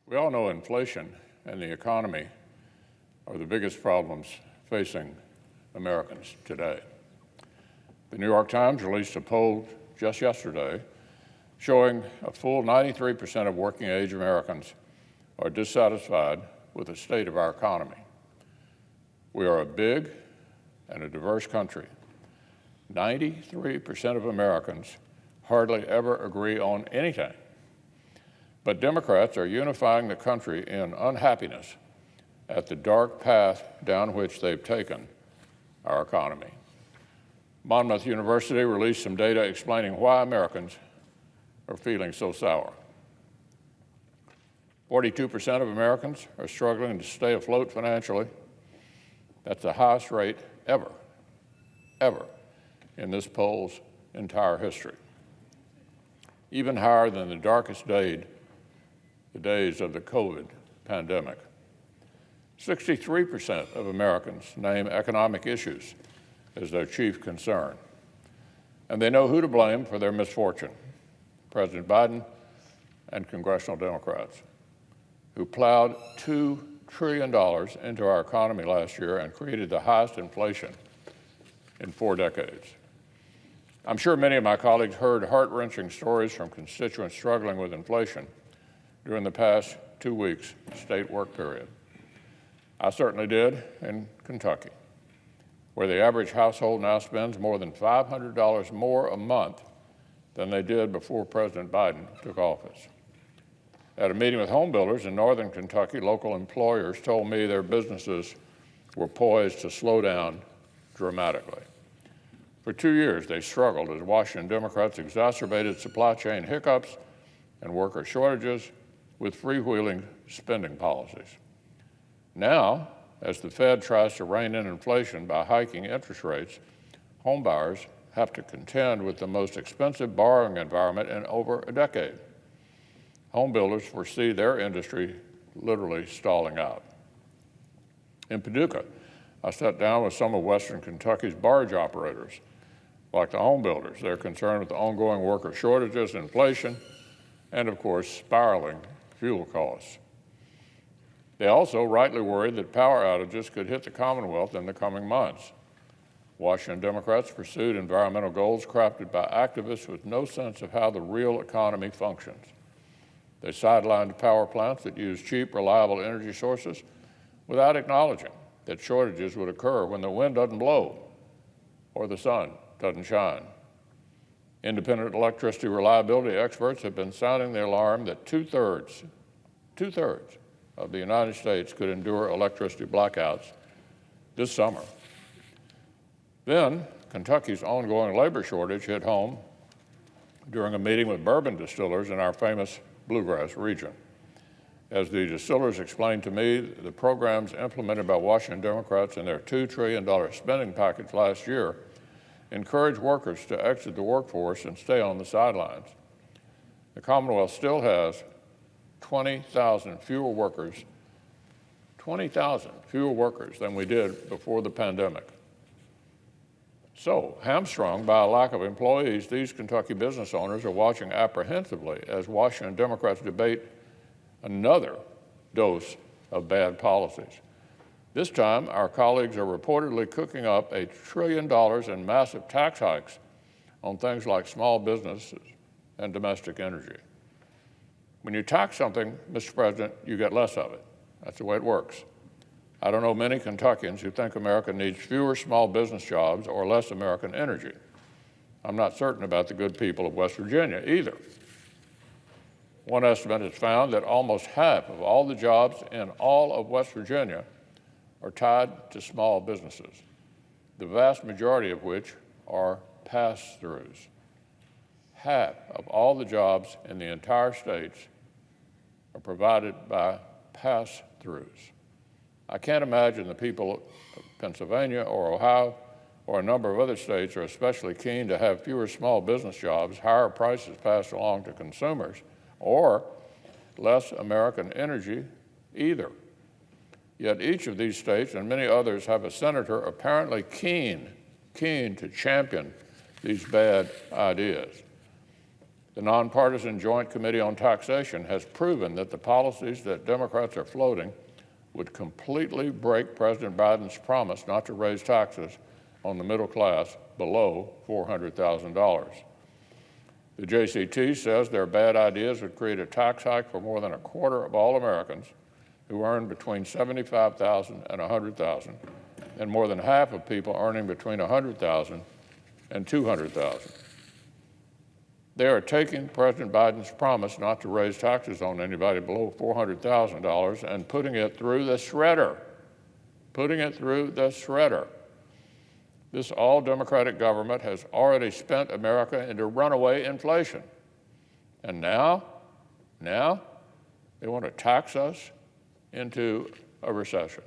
We all know inflation and the economy are the biggest problems facing Americans today. The New York Times released a poll just yesterday showing a full 93% of working-age Americans are dissatisfied with the state of our economy. We are a big and a diverse country. 93% of Americans hardly ever agree on anything. But Democrats are unifying the country in unhappiness at the dark path down which they've taken our economy. Monmouth University released some data explaining why Americans are feeling so sour. 42% of Americans are struggling to stay afloat financially. That's the highest rate ever in this poll's entire history. Even higher than the darkest days of the COVID pandemic. 63% of Americans name economic issues as their chief concern. And they know who to blame for their misfortune: President Biden and congressional Democrats, who plowed $2 trillion into our economy last year and created the highest inflation in 4 decades. I'm sure many of my colleagues heard heart-wrenching stories from constituents struggling with inflation during the past 2 weeks' state work period. I certainly did in Kentucky, where the average household now spends more than $500 more a month than they did before President Biden took office. At a meeting with home builders in northern Kentucky, local employers told me their businesses were poised to slow down dramatically. For 2 years, they struggled as Washington Democrats exacerbated supply chain hiccups and worker shortages with freewheeling spending policies. Now, as the Fed tries to rein in inflation by hiking interest rates, homebuyers have to contend with the most expensive borrowing environment in over a decade. Home builders foresee their industry literally stalling out. In Paducah, I sat down with some of Western Kentucky's barge operators. Like the home builders, they're concerned with the ongoing worker shortages, inflation, and of course, spiraling fuel costs. They also rightly worried that power outages could hit the Commonwealth in the coming months. Washington Democrats pursued environmental goals crafted by activists with no sense of how the real economy functions. They sidelined power plants that use cheap, reliable energy sources without acknowledging that shortages would occur when the wind doesn't blow or the sun doesn't shine. Independent electricity reliability experts have been sounding the alarm that two-thirds of the United States could endure electricity blackouts this summer. Then, Kentucky's ongoing labor shortage hit home during a meeting with bourbon distillers in our famous Bluegrass region. As the distillers explained to me, the programs implemented by Washington Democrats in their $2 trillion spending package last year encourage workers to exit the workforce and stay on the sidelines. The Commonwealth still has 20,000 fewer workers than we did before the pandemic. So, hamstrung by a lack of employees, these Kentucky business owners are watching apprehensively as Washington Democrats debate another dose of bad policies. This time, our colleagues are reportedly cooking up $1 trillion in massive tax hikes on things like small businesses and domestic energy. When you tax something, Mr. President, you get less of it. That's the way it works. I don't know many Kentuckians who think America needs fewer small business jobs or less American energy. I'm not certain about the good people of West Virginia either. One estimate has found that almost half of all the jobs in all of West Virginia are tied to small businesses, the vast majority of which are pass-throughs. Half of all the jobs in the entire state are provided by pass-throughs. I can't imagine the people of Pennsylvania or Ohio or a number of other states are especially keen to have fewer small business jobs, higher prices passed along to consumers, or less American energy either. Yet each of these states and many others have a senator apparently keen to champion these bad ideas. The nonpartisan Joint Committee on Taxation has proven that the policies that Democrats are floating would completely break President Biden's promise not to raise taxes on the middle class below $400,000. The JCT says their bad ideas would create a tax hike for more than a quarter of all Americans who earn between $75,000 and $100,000, and more than half of people earning between $100,000 and $200,000. They are taking President Biden's promise not to raise taxes on anybody below $400,000 and putting it through the shredder. This all-Democratic government has already spent America into runaway inflation. And now they want to tax us into a recession.